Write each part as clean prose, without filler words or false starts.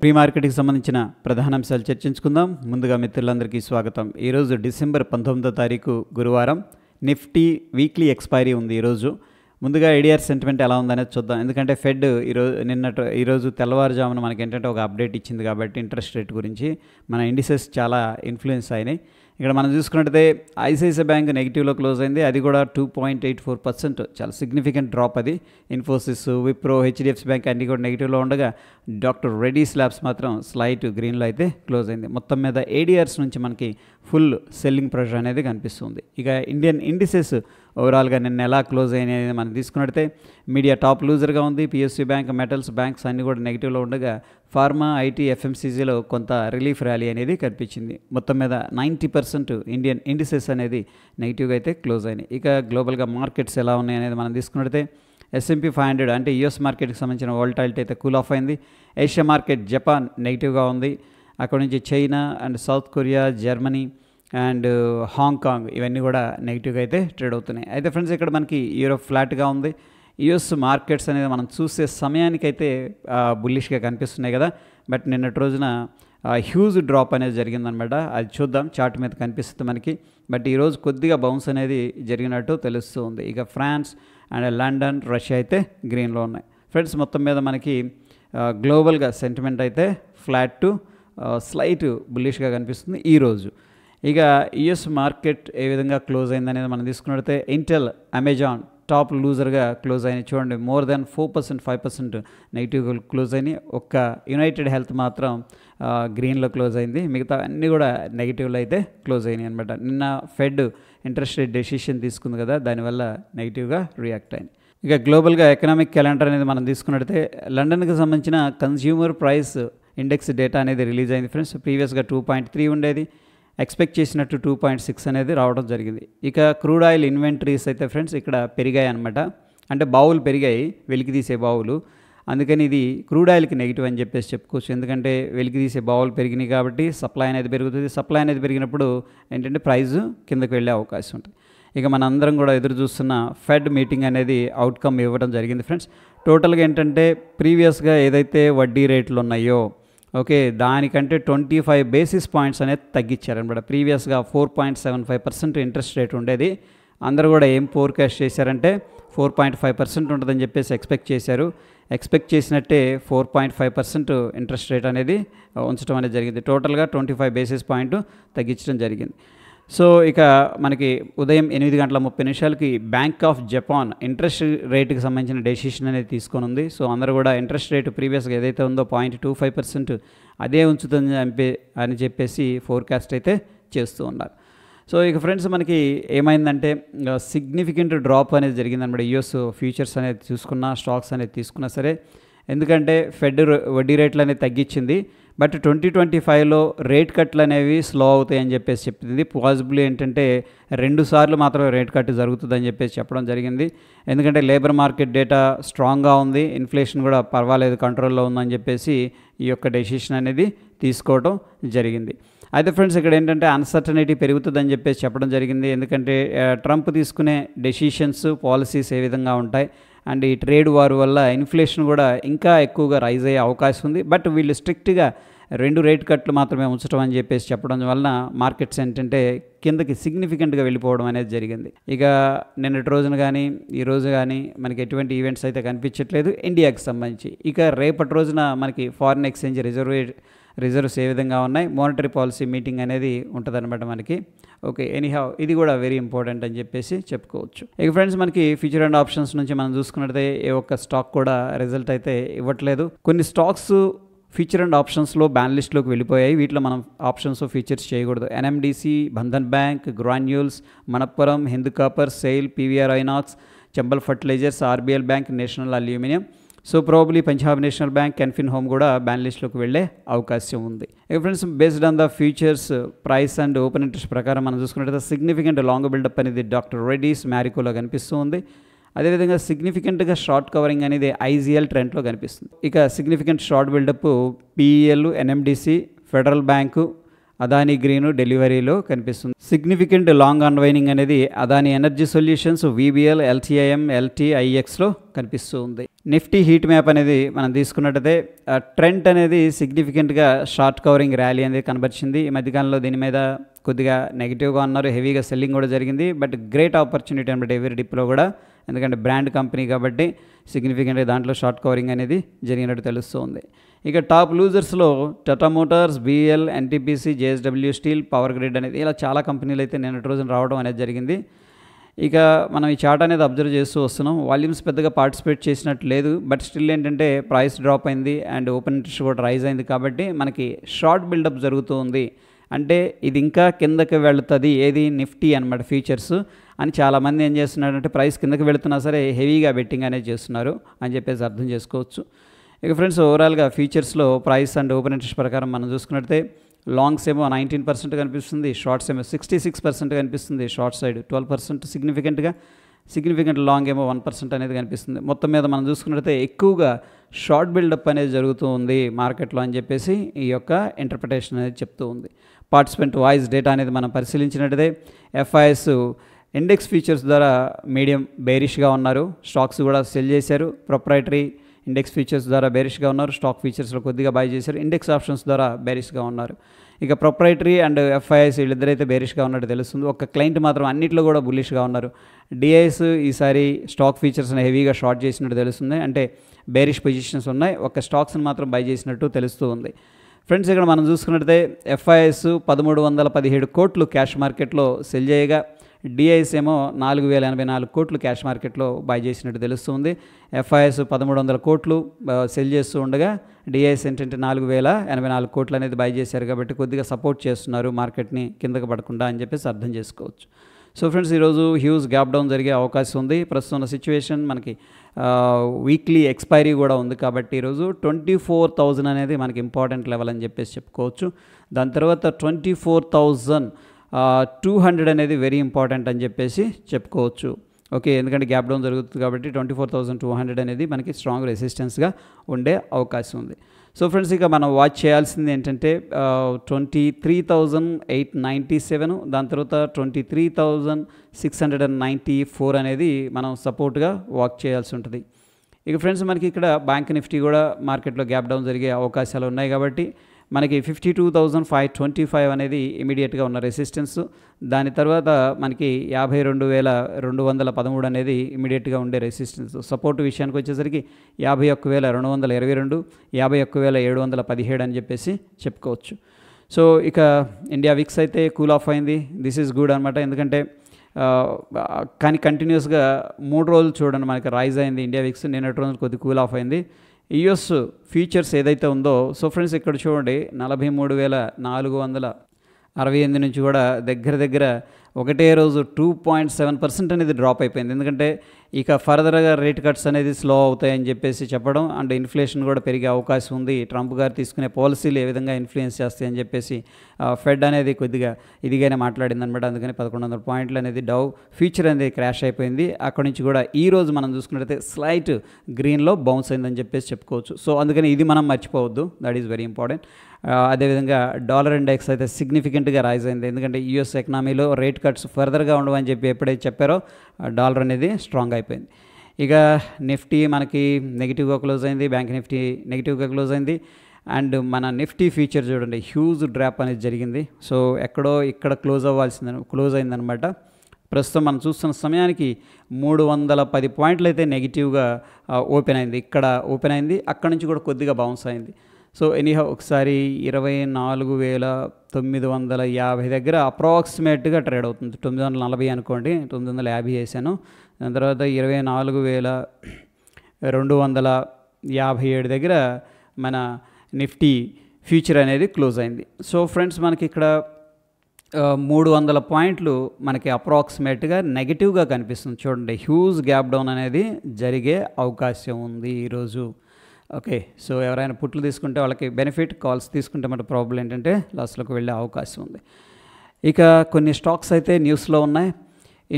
Pre మార్కెట్కి సంబంధించిన ప్రధాన అంశాలు చర్చించుకుందాం. ముందుగా మిత్రులందరికీ స్వాగతం. ఈరోజు డిసెంబర్ 19వ తారీఖు గురువారం. నిఫ్టీ వీక్లీ ఎక్స్పైరీ ఉంది ఈరోజు. ముందుగా ఏడీఆర్ సెంటిమెంట్ ఎలా ఉందనేది చూద్దాం. ఎందుకంటే ఫెడ్ ఈరోజు తెల్లవారుజామున మనకి ఏంటంటే ఒక అప్డేట్ ఇచ్చింది కాబట్టి ఇంట్రెస్ట్ రేట్ గురించి మన ఇండిసెస్ చాలా ఇన్ఫ్లుయెన్స్ అయినాయి. ఇక్కడ మనం చూసుకున్నట్టయితే ఐసిఐసిఐ బ్యాంక్ నెగిటివ్లో క్లోజ్ అయింది. అది కూడా 2.84%, చాలా సిగ్నిఫికెంట్ డ్రాప్. అది ఇన్ఫోసిస్, విప్రో, హెచ్డిఎఫ్సి బ్యాంక్ అన్నీ కూడా నెగిటివ్లో ఉండగా డాక్టర్ రెడ్డీస్ ల్యాబ్స్ మాత్రం స్లైట్ గ్రీన్లో అయితే క్లోజ్ అయింది. మొత్తం మీద ఏడీఆర్స్ నుంచి మనకి ఫుల్ సెల్లింగ్ ప్రెషర్ అనేది కనిపిస్తుంది. ఇక ఇండియన్ ఇండిసెస్ ఓవరాల్గా నిన్న ఎలా క్లోజ్ అయినాయి మనం తీసుకున్నట్టయితే మీడియా టాప్ లూజర్గా ఉంది. పిఎస్యూ బ్యాంక్, మెటల్స్, బ్యాంక్స్ అన్నీ కూడా నెగిటివ్లో ఉండగా ఫార్మా, ఐటీ, ఎఫ్ఎంసీజీలో కొంత రిలీఫ్ ర్యాలీ అనేది కనిపించింది. మొత్తం మీద 90% ఇండియన్ ఇండిసెస్ అనేది నెగిటివ్గా అయితే క్లోజ్ అయినాయి. ఇక గ్లోబల్గా మార్కెట్స్ ఎలా ఉన్నాయి అనేది మనం తీసుకున్నట్టయితే S&P 500 అంటే యుఎస్ మార్కెట్కి సంబంధించిన వోల్టాలిటీ అయితే కూల్ ఆఫ్ అయింది. ఏషియా మార్కెట్ జపాన్ నెగిటివ్గా ఉంది. అక్కడ నుంచి China and south Korea, Germany and Hong Kong ఇవన్నీ కూడా నెగిటివ్గా అయితే ట్రేడ్ అవుతున్నాయి. అయితే ఫ్రెండ్స్ ఇక్కడ మనకి యూరోప్ ఫ్లాట్గా ఉంది. యుఎస్ మార్కెట్స్ అనేది మనం చూసే సమయానికైతే బుల్లిష్గా కనిపిస్తున్నాయి కదా. బట్ నిన్నటి రోజున హ్యూజ్ డ్రాప్ అనేది జరిగిందనమాట. అది చూద్దాం, చార్ట్ మీద కనిపిస్తుంది మనకి. బట్ ఈరోజు కొద్దిగా బౌన్స్ అనేది జరిగినట్టు తెలుస్తూ ఉంది. ఇక ఫ్రాన్స్ అండ్ లండన్, రష్యా అయితే గ్రీన్లో ఉన్నాయి. ఫ్రెండ్స్ మొత్తం మీద మనకి గ్లోబల్గా సెంటిమెంట్ అయితే ఫ్లాట్ టు స్లైట్ బుల్లిష్గా కనిపిస్తుంది ఈరోజు. ఇక యుఎస్ మార్కెట్ ఏ విధంగా క్లోజ్ అయిందనేది మనం తీసుకున్నట్లయితే ఇంటెల్, అమెజాన్ టాప్ లూజర్గా క్లోజ్ అయినాయి. చూడండి, మోర్ దాన్ 4%, 5% నెగిటివ్గా క్లోజ్ అయినాయి. ఒక్క యునైటెడ్ హెల్త్ మాత్రం గ్రీన్లో క్లోజ్ అయింది. మిగతా అన్నీ కూడా నెగిటివ్లో అయితే క్లోజ్ అయినాయి అనమాట. నిన్న ఫెడ్ ఇంట్రెస్ట్ రేట్ డెసిషన్ తీసుకుంది కదా, దానివల్ల నెగిటివ్గా రియాక్ట్ అయింది. ఇక గ్లోబల్గా ఎకనామిక్ క్యాలెండర్ అనేది మనం తీసుకున్నట్టయితే లండన్కి సంబంధించిన కన్స్యూమర్ ప్రైస్ ఇండెక్స్ డేటా అనేది రిలీజ్ అయింది ఫ్రెండ్స్. ప్రీవియస్గా 2.3 ఉండేది, ఎక్స్పెక్ట్ చేసినట్టు 2.6 అనేది రావడం జరిగింది. ఇక క్రూడ్ ఆయిల్ ఇన్వెంటరీస్ అయితే ఫ్రెండ్స్ ఇక్కడ పెరిగాయి అనమాట. అంటే బావులు పెరిగాయి, వెలికి తీసే బావులు. అందుకని ఇది క్రూడ్ ఆయిల్కి నెగిటివ్ అని చెప్పేసి చెప్పుకోవచ్చు. ఎందుకంటే వెలికి తీసే బావులు పెరిగినాయి కాబట్టి సప్లై అనేది పెరుగుతుంది. సప్లై అనేది పెరిగినప్పుడు ఏంటంటే ప్రైస్ కిందకు వెళ్ళే అవకాశం ఉంటుంది. ఇక మన అందరం కూడా ఎదురు చూస్తున్న ఫెడ్ మీటింగ్ అనేది అవుట్కమ్ ఇవ్వడం జరిగింది ఫ్రెండ్స్. టోటల్గా ఏంటంటే ప్రీవియస్గా ఏదైతే వడ్డీ రేట్లు ఉన్నాయో ఓకే, దానికంటే 25 బేసిస్ పాయింట్స్ అనేది తగ్గించారనమాట. ప్రీవియస్గా 4.75% ఇంట్రెస్ట్ రేట్ ఉండేది. అందరూ కూడా ఏం ఫోర్కాస్ట్ చేశారంటే 4.5% ఉంటుందని చెప్పేసి ఎక్స్పెక్ట్ చేశారు. ఎక్స్పెక్ట్ చేసినట్టే 4.5% ఇంట్రెస్ట్ రేట్ అనేది ఉంచడం అనేది జరిగింది. టోటల్గా 25 బేసిస్ పాయింట్ తగ్గించడం జరిగింది. సో ఇక మనకి ఉదయం 8:30 బ్యాంక్ ఆఫ్ జపాన్ ఇంట్రెస్ట్ రేటుకి సంబంధించిన డెసిషన్ అనేది తీసుకొని ఉంది. సో అందరూ కూడా ఇంట్రెస్ట్ రేటు ప్రీవియస్గా ఏదైతే ఉందో 0.25% అదే ఉంచుతుంది అని చెప్పేసి ఫోర్కాస్ట్ అయితే చేస్తూ ఉన్నారు. సో ఇక ఫ్రెండ్స్ మనకి ఏమైందంటే సిగ్నిఫికెంట్ డ్రాప్ అనేది జరిగిందన్నమాట. యుఎస్ ఫ్యూచర్స్ అనేది చూసుకున్నా, స్టాక్స్ అనేది తీసుకున్నా సరే, ఎందుకంటే ఫెడ్ వడ్డీ రేట్లు అనేది తగ్గించింది. బట్ 2025లో రేట్ కట్లు అనేవి స్లో అవుతాయని చెప్పేసి చెప్పింది. పాసిబుల్ ఏంటంటే 2 సార్లు మాత్రమే రేట్ కట్ జరుగుతుందని చెప్పేసి చెప్పడం జరిగింది. ఎందుకంటే లేబర్ మార్కెట్ డేటా స్ట్రాంగ్గా ఉంది, ఇన్ఫ్లేషన్ కూడా పర్వాలేదు, కంట్రోల్లో ఉందని చెప్పేసి ఈ యొక్క డెసిషన్ అనేది తీసుకోవడం జరిగింది. అయితే ఫ్రెండ్స్ ఇక్కడ ఏంటంటే అన్సర్టనిటీ పెరుగుతుందని చెప్పేసి చెప్పడం జరిగింది. ఎందుకంటే ట్రంప్ తీసుకునే డెసిషన్స్, పాలసీస్ ఏ విధంగా ఉంటాయి అండ్ ఈ ట్రేడ్ వార్ వల్ల ఇన్ఫ్లేషన్ కూడా ఇంకా ఎక్కువగా రైజ్ అయ్యే అవకాశం ఉంది. బట్ వీళ్ళు స్ట్రిక్ట్గా 2 రేట్ కట్లు మాత్రమే ఉంచడం అని చెప్పేసి చెప్పడం వలన మార్కెట్స్ ఏంటంటే కిందకి సిగ్నిఫికెంట్గా వెళ్ళిపోవడం అనేది జరిగింది. ఇక నిన్నటి రోజున కానీ ఈ రోజు కానీ మనకి ఎటువంటి ఈవెంట్స్ అయితే కనిపించట్లేదు ఇండియాకి సంబంధించి. ఇక రేపటి రోజున మనకి ఫారిన్ ఎక్స్చేంజ్ రిజర్వ్స్ ఏ విధంగా ఉన్నాయి, మానిటరీ పాలసీ మీటింగ్ అనేది ఉంటుందన్నమాట మనకి. ఓకే, ఎనీహౌ ఇది కూడా వెరీ ఇంపార్టెంట్ అని చెప్పేసి చెప్పుకోవచ్చు. ఇక ఫ్రెండ్స్ మనకి ఫ్యూచర్ అండ్ ఆప్షన్స్ నుంచి మనం చూసుకున్నట్లయితే ఏ ఒక్క స్టాక్ కూడా రిజల్ట్ అయితే ఇవ్వట్లేదు. కొన్ని స్టాక్స్ ఫ్యూచర్ అండ్ ఆప్షన్స్లో బ్యాన్ లిస్ట్లోకి వెళ్ళిపోయాయి. వీటిలో మనం ఆప్షన్స్ ఫీచర్స్ చేయకూడదు. NMDC, Bandhan bank, granules, Manappuram, Hindu copper, SAIL, PVR INOX, Chambal fertilisers, RBL bank, national aluminium. So probably Punjab national bank, Canfin home కూడా బ్యాన్ లిస్ట్లోకి వెళ్ళే అవకాశం ఉంది. ఇక friends based on the futures price and open interest ప్రకారం మనం చూసుకున్నట్లయితే సిగ్నిఫికెంట్ లాంగ్ బిల్డప్ అనేది డాక్టర్ రెడ్డీస్, మ్యారికోలో కనిపిస్తూ ఉంది. అదేవిధంగా సిగ్నిఫికెంట్గా షార్ట్ కవరింగ్ అనేది ఐజీఎల్ ట్రెండ్లో కనిపిస్తుంది. ఇక significant short buildup PEL, NMDC, federal bank, Adani green డెలివరీలో కనిపిస్తుంది. సిగ్నిఫికెంట్ లాంగ్ అన్వైనింగ్ అనేది Adani energy solutions, VBL, LTIM, ఎల్టీఐఎక్స్లో కనిపిస్తూ ఉంది. నిఫ్టీ హీట్ మ్యాప్ అనేది మనం తీసుకున్నట్టయితే ట్రెండ్ అనేది సిగ్నిఫికెంట్గా షార్ట్ కవరింగ్ ర్యాలీ అనేది కనబరిచింది. ఈ మధ్యకాలంలో దీని మీద కొద్దిగా నెగిటివ్గా ఉన్నారు, హెవీగా సెల్లింగ్ కూడా జరిగింది. బట్ గ్రేట్ ఆపర్చునిటీ అనమాట ఎవరి డిప్లో కూడా, ఎందుకంటే బ్రాండ్ కంపెనీ కాబట్టి సిగ్నిఫికెంట్గా దాంట్లో షార్ట్ కవరింగ్ అనేది జరిగినట్టు తెలుస్తుంది. ఇక టాప్ లూజర్స్లో Tata motors, BEL, NTPC, JSW steel, power grid అనేది ఇలా చాలా కంపెనీలు అయితే నిన్నటి రోజున రావడం అనేది జరిగింది. ఇక మనం ఈ చార్ట్ అనేది అబ్జర్వ్ చేస్తూ వస్తున్నాం. వాల్యూమ్స్ పెద్దగా పార్టిసిపేట్ చేసినట్టు లేదు, బట్ స్టిల్ ఏంటంటే ప్రైస్ డ్రాప్ అయింది అండ్ ఓపెన్ ఇంట్రెస్ట్ కూడా రైజ్ అయింది కాబట్టి మనకి షార్ట్ బిల్డప్ జరుగుతూ ఉంది. అంటే ఇది ఇంకా కిందకి వెళుతుంది, ఏది నిఫ్టీ అనమాట ఫీచర్స్ అని చాలామంది ఏం చేస్తున్నారంటే ప్రైస్ కిందకి వెళుతున్నా సరే హెవీగా బెట్టింగ్ అనేది చేస్తున్నారు అని చెప్పేసి అర్థం చేసుకోవచ్చు. ఇక ఫ్రెండ్స్ ఓవరాల్గా ఫీచర్స్లో ప్రైస్ అండ్ ఓపెన్ ఇంట్రెస్ట్ ప్రకారం మనం చూసుకున్నట్లయితే లాంగ్స్ ఏమో 19% కనిపిస్తుంది, షార్ట్స్ ఏమో 66% కనిపిస్తుంది, షార్ట్ సైడ్ 12% సిగ్నిఫికెంట్ లాంగ్ ఏమో 1% అనేది కనిపిస్తుంది. మొత్తం మీద మనం చూసుకున్నట్లయితే ఎక్కువగా షార్ట్ బిల్డప్ అనేది జరుగుతూ ఉంది మార్కెట్లో అని చెప్పేసి ఈ యొక్క ఇంటర్ప్రిటేషన్ అనేది చెప్తూ ఉంది. పార్టిసిపెంట్ వాయిస్ డేటా అనేది మనం పరిశీలించినట్టయితే FIS ఇండెక్స్ ఫీచర్స్ ద్వారా మీడియం బేరిష్గా ఉన్నారు, స్టాక్స్ కూడా సెల్ చేశారు. ప్రొప్రైటరీ ఇండెక్స్ ఫీచర్స్ ద్వారా బేరిష్గా ఉన్నారు, స్టాక్ ఫీచర్స్లో కొద్దిగా బై చేశారు. ఇండెక్స్ ఆప్షన్స్ ద్వారా బేరిష్గా ఉన్నారు. ఇక ప్రొప్రైటరీ అండ్ FIS వీళ్ళిద్దరైతే బేరిష్గా ఉన్నట్టు తెలుస్తుంది. ఒక క్లయింట్ మాత్రం అన్నింటిలో కూడా బుల్లిష్గా ఉన్నారు. DIS ఈసారి స్టాక్ ఫీచర్స్ని హెవీగా షార్ట్ చేసినట్టు తెలుస్తుంది, అంటే బేరిష్ పొజిషన్స్ ఉన్నాయి, ఒక స్టాక్స్ని మాత్రం బై చేసినట్టు తెలుస్తూ ఉంది. ఫ్రెండ్స్ ఇక్కడ మనం చూసుకున్నట్లయితే FIS 1317 కోట్లు క్యాష్ మార్కెట్లో సెల్ చేయగా DIS ఏమో 4084 కోట్లు క్యాష్ మార్కెట్లో బై చేసినట్టు తెలుస్తుంది. FIS 1300 కోట్లు సెల్ చేస్తూ ఉండగా DIS ఏంటంటే 4084 కోట్లు అనేది బై చేశారు కాబట్టి కొద్దిగా సపోర్ట్ చేస్తున్నారు మార్కెట్ని కిందకి పడకుండా అని చెప్పేసి అర్థం చేసుకోవచ్చు. సో ఫ్రెండ్స్ ఈరోజు హ్యూజ్ గ్యాప్ డౌన్ జరిగే అవకాశం ఉంది. ప్రస్తుతం ఉన్న సిచ్యువేషన్ మనకి వీక్లీ ఎక్స్పైరీ కూడా ఉంది కాబట్టి ఈరోజు 24,000 అనేది మనకి ఇంపార్టెంట్ లెవెల్ అని చెప్పేసి చెప్పుకోవచ్చు. దాని తర్వాత 24,200 అనేది వెరీ ఇంపార్టెంట్ అని చెప్పేసి చెప్పుకోవచ్చు. ఓకే, ఎందుకంటే గ్యాప్ డౌన్ జరుగుతుంది కాబట్టి 24,200 అనేది మనకి స్ట్రాంగ్ రెసిస్టెన్స్గా ఉండే అవకాశం ఉంది. సో ఫ్రెండ్స్ ఇక మనం వాచ్ చేయాల్సింది ఏంటంటే 23,897, దాని తర్వాత 23,694 అనేది మనం సపోర్ట్గా వాచ్ చేయాల్సి ఉంటుంది. ఇక ఫ్రెండ్స్ మనకి ఇక్కడ బ్యాంక్ నిఫ్టీ కూడా మార్కెట్లో గ్యాప్ డౌన్ జరిగే అవకాశాలు ఉన్నాయి కాబట్టి మనకి 52,525 అనేది ఇమీడియట్గా ఉన్న రెసిస్టెన్స్. దాని తర్వాత మనకి 52,213 అనేది ఇమీడియట్గా ఉండే రెసిస్టెన్స్. సపోర్ట్ విషయానికి వచ్చేసరికి 51,222, 51,717 అని చెప్పేసి చెప్పుకోవచ్చు. సో ఇక ఇండియా విక్స్ అయితే కూల్ ఆఫ్ అయింది. దిస్ ఈజ్ గుడ్ అనమాట, ఎందుకంటే కానీ కంటిన్యూస్గా 3 రోజులు చూడండి మనకి రైజ్ అయింది ఇండియా విక్స్. నిన్నటి రోజులు కొద్దిగా కూల్ ఆఫ్ అయింది. US ఫీచర్స్ ఏదైతే ఉందో, సో ఫ్రెండ్స్ ఇక్కడ చూడండి 43,468 నుంచి కూడా దగ్గర ఒకటే రోజు 2.7% అనేది డ్రాప్ అయిపోయింది. ఎందుకంటే ఇక ఫర్దర్గా రేట్ కట్స్ అనేది స్లో అవుతాయని చెప్పేసి చెప్పడం అండ్ ఇన్ఫ్లేషన్ కూడా పెరిగే అవకాశం ఉంది. ట్రంప్ గారు తీసుకునే పాలసీలు ఏ విధంగా ఇన్ఫ్లుయెన్స్ చేస్తాయని చెప్పేసి ఫెడ్ అనేది కొద్దిగా ఇదిగానే మాట్లాడింది అనమాట. అందుకని 1,100 పాయింట్లు అనేది డౌ ఫ్యూచర్ అనేది క్రాష్ అయిపోయింది. అక్కడి నుంచి కూడా ఈ రోజు మనం చూసుకున్నట్లయితే స్లైట్ గ్రీన్లో బౌన్స్ అయిందని చెప్పేసి చెప్పుకోవచ్చు. సో అందుకని ఇది మనం మర్చిపోవద్దు, దట్ ఈస్ వెరీ ఇంపార్టెంట్. అదేవిధంగా డాలర్ ఇండెక్స్ అయితే సిగ్నిఫికెంట్గా రైజ్ అయింది, ఎందుకంటే US ఎకనామీలో రేట్ కట్స్ ఫర్దర్గా ఉండవని చెప్పి ఎప్పుడైతే చెప్పారో డాలర్ అనేది స్ట్రాంగ్ అయిపోయింది. ఇక నిఫ్టీ మనకి నెగిటివ్గా క్లోజ్ అయింది, బ్యాంక్ నిఫ్టీ నెగిటివ్గా క్లోజ్ అయింది. అండ్ మన నిఫ్టీ ఫీచర్ చూడండి హ్యూజ్ డ్రాప్ అనేది జరిగింది. సో ఎక్కడో ఇక్కడ క్లోజ్ అయిందనమాట. ప్రస్తుతం మనం చూస్తున్న సమయానికి 310 పాయింట్లు అయితే నెగిటివ్గా ఓపెన్ అయింది. ఇక్కడ ఓపెన్ అయింది, అక్కడ నుంచి కూడా కొద్దిగా బౌన్స్ అయింది. సో ఎనీహౌ ఒకసారి 24,950 దగ్గర అప్రాక్సిమేట్గా ట్రేడ్ అవుతుంది. 940 అనుకోండి, 950 వేసాను. దాని తర్వాత 24,257 దగ్గర మన నిఫ్టీ ఫ్యూచర్ అనేది క్లోజ్ అయింది. సో ఫ్రెండ్స్ మనకి ఇక్కడ 300 పాయింట్లు మనకి అప్రాక్సిమేట్గా నెగిటివ్గా కనిపిస్తుంది. చూడండి హ్యూజ్ గ్యాప్ డౌన్ అనేది జరిగే అవకాశం ఉంది ఈరోజు. ఓకే, సో ఎవరైనా పుట్లు తీసుకుంటే వాళ్ళకి బెనిఫిట్, కాల్స్ తీసుకుంటే మన ప్రాబ్లం ఏంటంటే లాస్లోకి వెళ్ళే అవకాశం ఉంది. ఇక కొన్ని స్టాక్స్ అయితే న్యూస్లో ఉన్నాయి.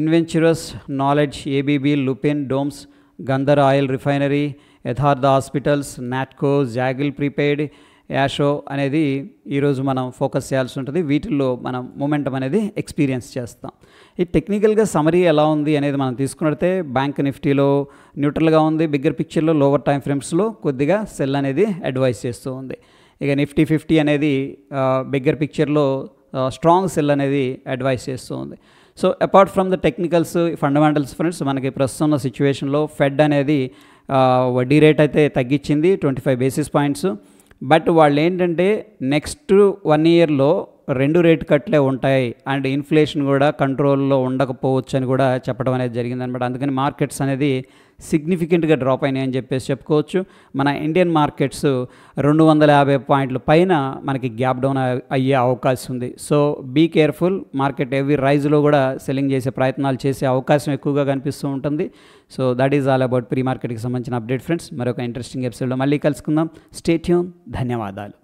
ఇన్వెంచురస్, knowledge, ABB, Lupin, Doms, గంధర్ oil refinery, యథార్థ హాస్పిటల్స్, నాట్కో, జాగిల్ ప్రీపెయిడ్, యాషో అనేది ఈరోజు మనం ఫోకస్ చేయాల్సి ఉంటుంది. వీటిల్లో మనం మొమెంటం అనేది ఎక్స్పీరియన్స్ చేస్తాం. ఈ టెక్నికల్గా సమరీ ఎలా ఉంది అనేది మనం తీసుకున్నట్లయితే బ్యాంక్ నిఫ్టీలో న్యూట్రల్గా ఉంది. బిగ్గర్ పిక్చర్లో లోవర్ టైం ఫ్రేమ్స్లో కొద్దిగా సెల్ అనేది అడ్వైస్ చేస్తూ ఉంది. ఇక నిఫ్టీ 50 అనేది బిగ్గర్ పిక్చర్లో స్ట్రాంగ్ సెల్ అనేది అడ్వైస్ చేస్తూ ఉంది. So apart from the technicals, fundamentals friends, మనకి ప్రస్తుతం ఉన్న సిచ్యువేషన్లో ఫెడ్ అనేది వడ్డీ రేట్ అయితే తగ్గించింది 25 బేసిస్ పాయింట్స్. బట్ వాళ్ళు ఏంటంటే నెక్స్ట్ 1 ఇయర్లో 2 రేట్ కట్లే ఉంటాయి అండ్ ఇన్ఫ్లేషన్ కూడా కంట్రోల్లో ఉండకపోవచ్చు అని కూడా చెప్పడం అనేది జరిగిందనమాట. అందుకని మార్కెట్స్ అనేది సిగ్నిఫికెంట్గా డ్రాప్ అయినాయి అని చెప్పేసి చెప్పుకోవచ్చు. మన ఇండియన్ మార్కెట్స్ 250 పాయింట్ల పైన మనకి గ్యాప్ డౌన్ అయ్యే అవకాశం ఉంది. So be careful. Market every రైజ్లో కూడా సెల్లింగ్ చేసే ప్రయత్నాలు చేసే అవకాశం ఎక్కువగా కనిపిస్తూ ఉంటుంది. So that is all about pre మార్కెట్కి సంబంధించిన అప్డేట్ ఫ్రెండ్స్. మరొక ఇంట్రెస్టింగ్ ఎపిసోడ్లో మళ్ళీ కలుసుకుందాం. Stay tune. ధన్యవాదాలు.